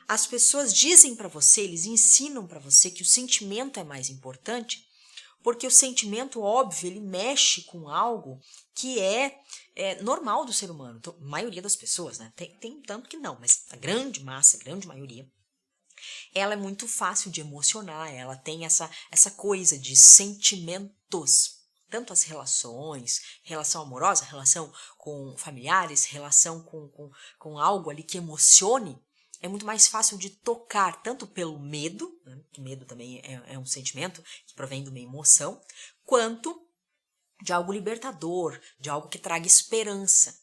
As pessoas dizem para você, eles ensinam para você que o sentimento é mais importante, porque o sentimento, óbvio, ele mexe com algo que é normal do ser humano. Então, a maioria das pessoas, né? Tem tanto que não, mas a grande massa, a grande maioria, ela é muito fácil de emocionar, ela tem essa coisa de sentimentos. Tanto as relações, relação amorosa, relação com familiares, relação com algo ali que emocione, é muito mais fácil de tocar, tanto pelo medo, né, que medo também é um sentimento que provém de uma emoção, quanto de algo libertador, de algo que traga esperança.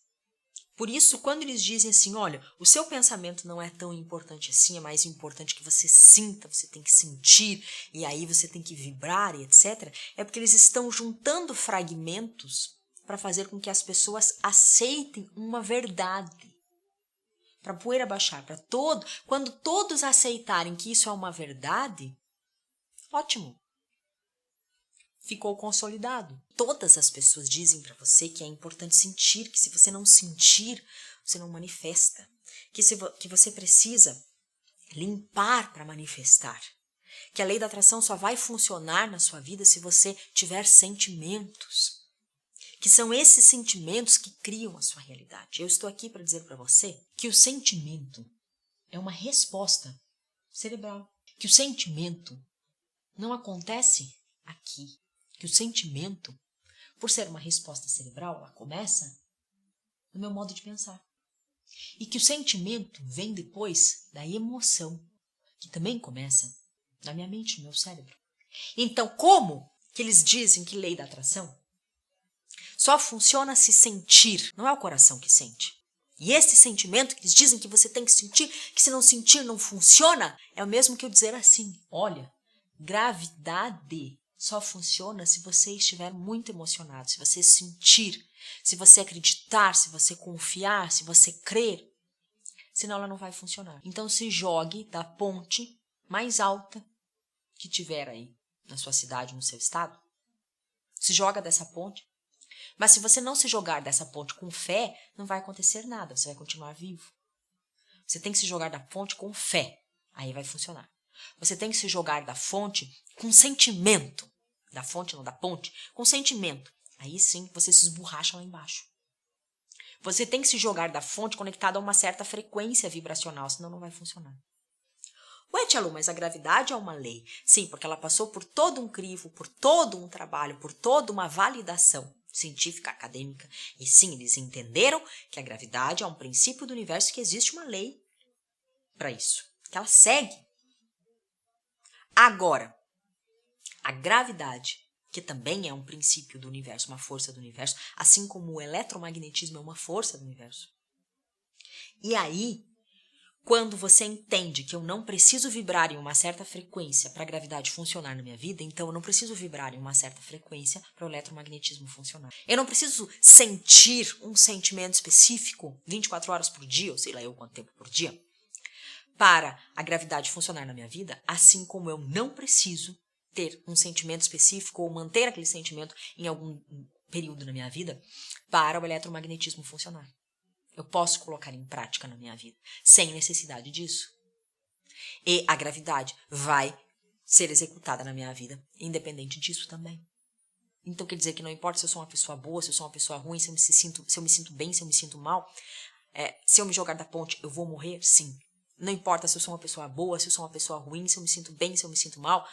Por isso, quando eles dizem assim, olha, o seu pensamento não é tão importante assim, é mais importante que você sinta, você tem que sentir, e aí você tem que vibrar e etc., é porque eles estão juntando fragmentos para fazer com que as pessoas aceitem uma verdade. Para a poeira baixar, quando todos aceitarem que isso é uma verdade, ótimo. Ficou consolidado. Todas as pessoas dizem para você que é importante sentir, que se você não sentir, você não manifesta. Que você precisa limpar para manifestar. Que a lei da atração só vai funcionar na sua vida se você tiver sentimentos. Que são esses sentimentos que criam a sua realidade. Eu estou aqui para dizer para você que o sentimento é uma resposta cerebral. Que o sentimento não acontece aqui. Que o sentimento, por ser uma resposta cerebral, ela começa no meu modo de pensar. E que o sentimento vem depois da emoção, que também começa na minha mente, no meu cérebro. Então, como que eles dizem que lei da atração só funciona se sentir, não é o coração que sente. E esse sentimento que eles dizem que você tem que sentir, que se não sentir não funciona, é o mesmo que eu dizer assim, olha, gravidade só funciona se você estiver muito emocionado, se você sentir, se você acreditar, se você confiar, se você crer. Senão ela não vai funcionar. Então se jogue da ponte mais alta que tiver aí na sua cidade, no seu estado. Se joga dessa ponte. Mas se você não se jogar dessa ponte com fé, não vai acontecer nada, você vai continuar vivo. Você tem que se jogar da ponte com fé, aí vai funcionar. Você tem que se jogar da fonte com sentimento. Da fonte, não da ponte, com sentimento. Aí sim, você se esborracha lá embaixo. Você tem que se jogar da fonte conectada a uma certa frequência vibracional, senão não vai funcionar. Ué, Tia Lu, mas a gravidade é uma lei. Sim, porque ela passou por todo um crivo, por todo um trabalho, por toda uma validação científica, acadêmica. E sim, eles entenderam que a gravidade é um princípio do universo, que existe uma lei para isso, que ela segue. Agora, a gravidade, que também é um princípio do universo, uma força do universo, assim como o eletromagnetismo é uma força do universo. E aí, quando você entende que eu não preciso vibrar em uma certa frequência para a gravidade funcionar na minha vida, então eu não preciso vibrar em uma certa frequência para o eletromagnetismo funcionar. Eu não preciso sentir um sentimento específico 24 horas por dia, ou sei lá eu quanto tempo por dia, para a gravidade funcionar na minha vida, assim como eu não preciso ter um sentimento específico ou manter aquele sentimento em algum período na minha vida para o eletromagnetismo funcionar. Eu posso colocar em prática na minha vida sem necessidade disso. E a gravidade vai ser executada na minha vida, independente disso também. Então quer dizer que não importa se eu sou uma pessoa boa, se eu sou uma pessoa ruim, se eu me sinto bem, se eu me sinto mal, se eu me jogar da ponte, eu vou morrer? Sim. Não importa se eu sou uma pessoa boa, se eu sou uma pessoa ruim, se eu me sinto bem, se eu me sinto mal,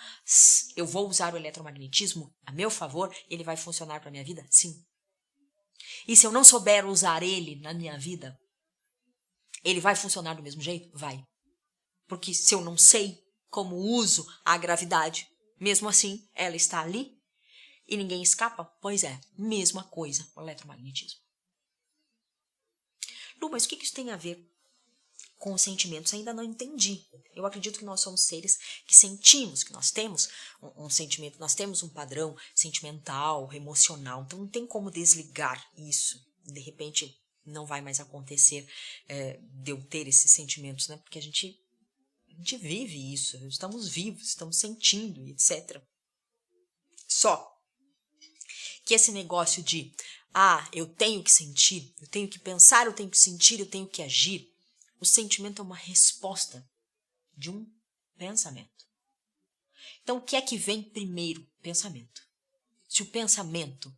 eu vou usar o eletromagnetismo a meu favor, ele vai funcionar para a minha vida? Sim. E se eu não souber usar ele na minha vida, ele vai funcionar do mesmo jeito? Vai. Porque se eu não sei como uso a gravidade, mesmo assim, ela está ali e ninguém escapa? Pois é, mesma coisa o eletromagnetismo. Lu, mas o que isso tem a ver com os sentimentos? Ainda não entendi. Eu acredito que nós somos seres que sentimos, que nós temos um sentimento, nós temos um padrão sentimental, emocional, então não tem como desligar isso. De repente não vai mais acontecer de eu ter esses sentimentos, né? Porque a gente vive isso, estamos vivos, estamos sentindo, etc. Só que esse negócio de eu tenho que sentir, eu tenho que pensar, eu tenho que sentir, eu tenho que agir, o sentimento é uma resposta de um pensamento. Então, o que é que vem primeiro? Pensamento. Se o pensamento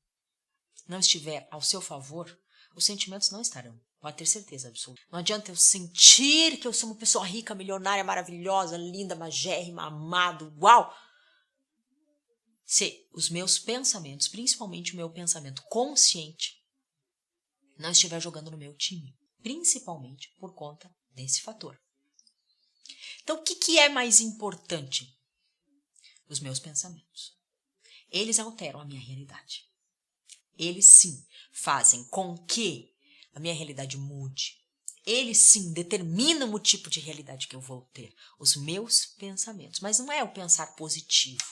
não estiver ao seu favor, os sentimentos não estarão. Pode ter certeza absoluta. Não adianta eu sentir que eu sou uma pessoa rica, milionária, maravilhosa, linda, magérrima, amado, uau! Se os meus pensamentos, principalmente o meu pensamento consciente, não estiver jogando no meu time, principalmente por conta desse fator. Então, o que é mais importante? Os meus pensamentos. Eles alteram a minha realidade. Eles sim fazem com que a minha realidade mude. Eles sim determinam o tipo de realidade que eu vou ter. Os meus pensamentos. Mas não é o pensar positivo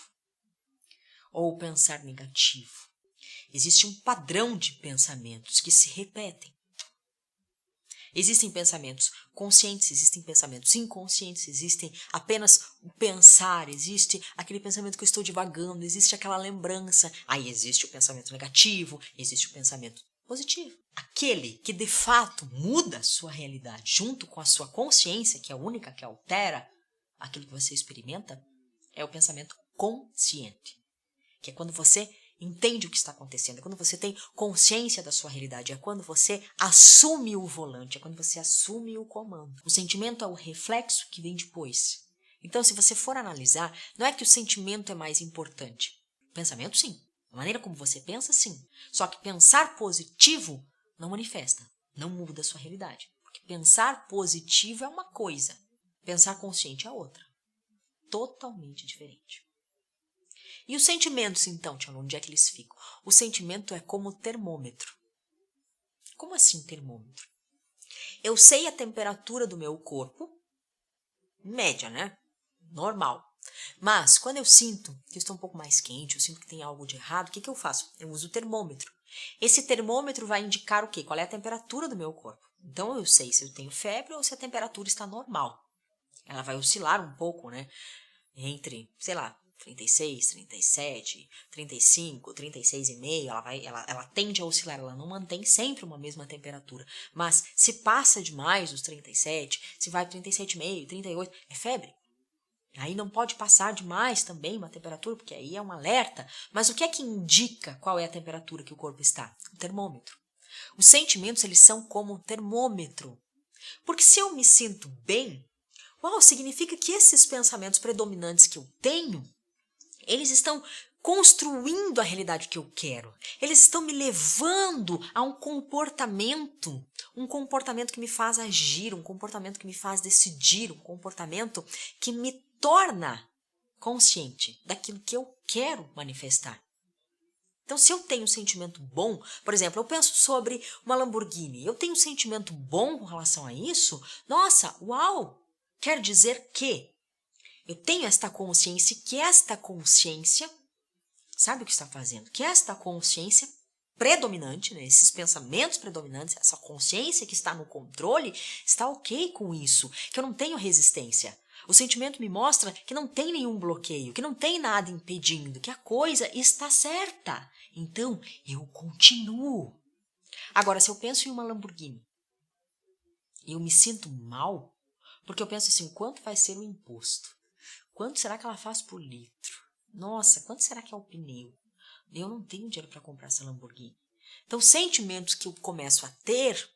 ou o pensar negativo. Existe um padrão de pensamentos que se repetem. Existem pensamentos conscientes, existem pensamentos inconscientes, existem apenas o pensar, existe aquele pensamento que eu estou divagando, existe aquela lembrança. Aí existe o pensamento negativo, existe o pensamento positivo. Aquele que de fato muda a sua realidade junto com a sua consciência, que é a única que altera aquilo que você experimenta, é o pensamento consciente. Que é quando você entende o que está acontecendo, é quando você tem consciência da sua realidade, é quando você assume o volante, é quando você assume o comando. O sentimento é o reflexo que vem depois. Então, se você for analisar, não é que o sentimento é mais importante. O pensamento, sim. A maneira como você pensa, sim. Só que pensar positivo não manifesta, não muda a sua realidade. Porque pensar positivo é uma coisa, pensar consciente é outra. Totalmente diferente. E os sentimentos, então, Tiana, onde é que eles ficam? O sentimento é como termômetro. Como assim termômetro? Eu sei a temperatura do meu corpo, média, né? Normal. Mas, quando eu sinto que eu estou um pouco mais quente, eu sinto que tem algo de errado, o que eu faço? Eu uso o termômetro. Esse termômetro vai indicar o quê? Qual é a temperatura do meu corpo. Então, eu sei se eu tenho febre ou se a temperatura está normal. Ela vai oscilar um pouco, né? Entre, sei lá, 36, 37, 35, 36,5, ela tende a oscilar, ela não mantém sempre uma mesma temperatura. Mas se passa demais os 37, se vai 37,5, 38, é febre. Aí não pode passar demais também uma temperatura, porque aí é um alerta. Mas o que é que indica qual é a temperatura que o corpo está? O termômetro. Os sentimentos, eles são como um termômetro. Porque se eu me sinto bem, uau, significa que esses pensamentos predominantes que eu tenho, eles estão construindo a realidade que eu quero. Eles estão me levando a um comportamento que me faz agir, um comportamento que me faz decidir, um comportamento que me torna consciente daquilo que eu quero manifestar. Então, se eu tenho um sentimento bom, por exemplo, eu penso sobre uma Lamborghini, eu tenho um sentimento bom com relação a isso, nossa, uau! Quer dizer que eu tenho esta consciência, que esta consciência, sabe o que está fazendo? Que esta consciência predominante, né, esses pensamentos predominantes, essa consciência que está no controle, está ok com isso, que eu não tenho resistência. O sentimento me mostra que não tem nenhum bloqueio, que não tem nada impedindo, que a coisa está certa. Então, eu continuo. Agora, se eu penso em uma Lamborghini e eu me sinto mal, porque eu penso assim, quanto vai ser o imposto? Quanto será que ela faz por litro? Nossa, quanto será que é o pneu? Eu não tenho dinheiro para comprar essa Lamborghini. Então, os sentimentos que eu começo a ter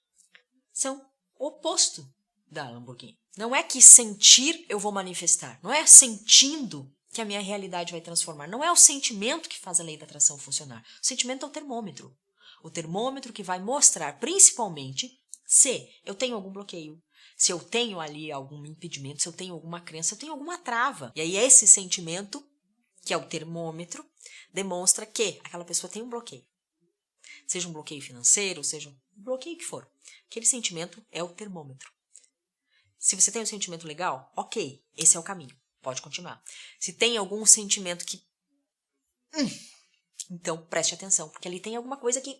são o oposto da Lamborghini. Não é que sentir eu vou manifestar. Não é sentindo que a minha realidade vai transformar. Não é o sentimento que faz a lei da atração funcionar. O sentimento é o termômetro. O termômetro que vai mostrar, principalmente, se eu tenho algum bloqueio, se eu tenho ali algum impedimento, se eu tenho alguma crença, se eu tenho alguma trava. E aí esse sentimento, que é o termômetro, demonstra que aquela pessoa tem um bloqueio. Seja um bloqueio financeiro, seja um bloqueio que for. Aquele sentimento é o termômetro. Se você tem um sentimento legal, ok, esse é o caminho, pode continuar. Se tem algum sentimento que... então preste atenção, porque ali tem alguma coisa que...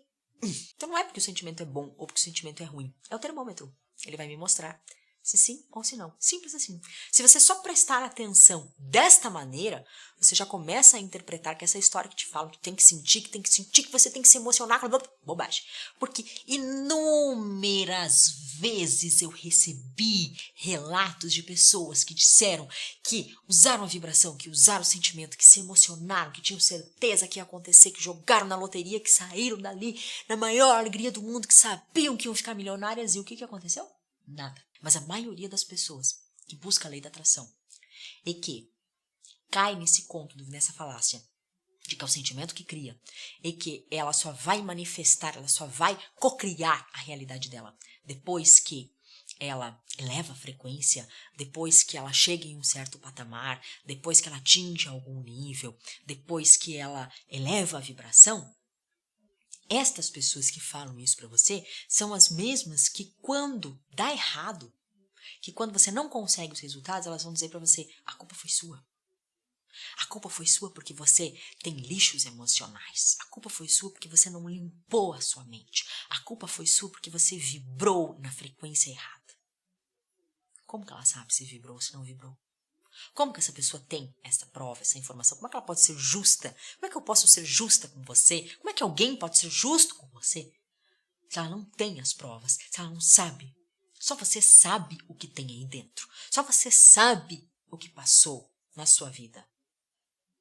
Então não é porque o sentimento é bom ou porque o sentimento é ruim, é o termômetro. Ele vai me mostrar Se sim ou se não. Simples assim. Se você só prestar atenção desta maneira, você já começa a interpretar que essa história que te falam, que tem que sentir, que você tem que se emocionar, bobagem. Porque inúmeras vezes eu recebi relatos de pessoas que disseram que usaram a vibração, que usaram o sentimento, que se emocionaram, que tinham certeza que ia acontecer, que jogaram na loteria, que saíram dali na maior alegria do mundo, que sabiam que iam ficar milionárias. E o que aconteceu? Nada. Mas a maioria das pessoas que busca a lei da atração e que cai nesse conto, nessa falácia de que é o sentimento que cria e que ela só vai manifestar, ela só vai cocriar a realidade dela depois que ela eleva a frequência, depois que ela chega em um certo patamar, depois que ela atinge algum nível, depois que ela eleva a vibração. Estas pessoas que falam isso para você são as mesmas que quando dá errado, que quando você não consegue os resultados, elas vão dizer para você, a culpa foi sua. A culpa foi sua porque você tem lixos emocionais. A culpa foi sua porque você não limpou a sua mente. A culpa foi sua porque você vibrou na frequência errada. Como que ela sabe se vibrou ou se não vibrou? Como que essa pessoa tem essa prova, essa informação? Como é que ela pode ser justa? Como é que eu posso ser justa com você? Como é que alguém pode ser justo com você? Se ela não tem as provas, se ela não sabe. Só você sabe o que tem aí dentro. Só você sabe o que passou na sua vida.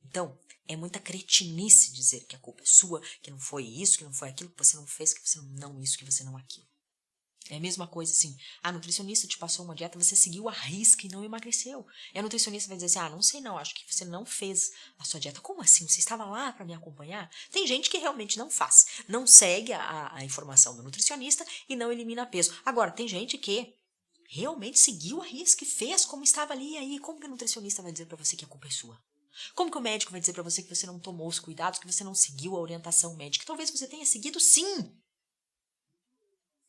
Então, é muita cretinice dizer que a culpa é sua, que não foi isso, que não foi aquilo, que você não fez, que você não isso, que você não aquilo. É a mesma coisa assim, a nutricionista te passou uma dieta, você seguiu à risca e não emagreceu. E a nutricionista vai dizer assim, não sei não, acho que você não fez a sua dieta. Como assim? Você estava lá para me acompanhar? Tem gente que realmente não faz, não segue a informação do nutricionista e não elimina peso. Agora, tem gente que realmente seguiu à risca e fez como estava ali. E aí, como que o nutricionista vai dizer para você que a culpa é sua? Como que o médico vai dizer para você que você não tomou os cuidados, que você não seguiu a orientação médica? Talvez você tenha seguido sim.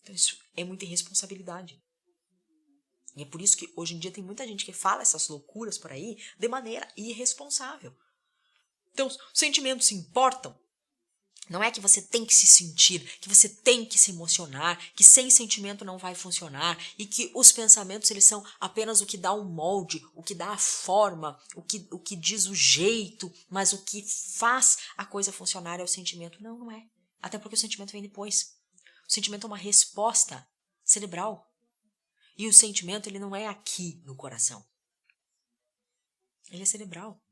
Então isso é muita irresponsabilidade. E é por isso que hoje em dia tem muita gente que fala essas loucuras por aí de maneira irresponsável. Então, os sentimentos importam. Não é que você tem que se sentir, que você tem que se emocionar, que sem sentimento não vai funcionar e que os pensamentos eles são apenas o que dá o molde, o que dá a forma, o que diz o jeito, mas o que faz a coisa funcionar é o sentimento. Não, não é. Até porque o sentimento vem depois. O sentimento é uma resposta cerebral. E o sentimento ele não é aqui no coração. Ele é cerebral.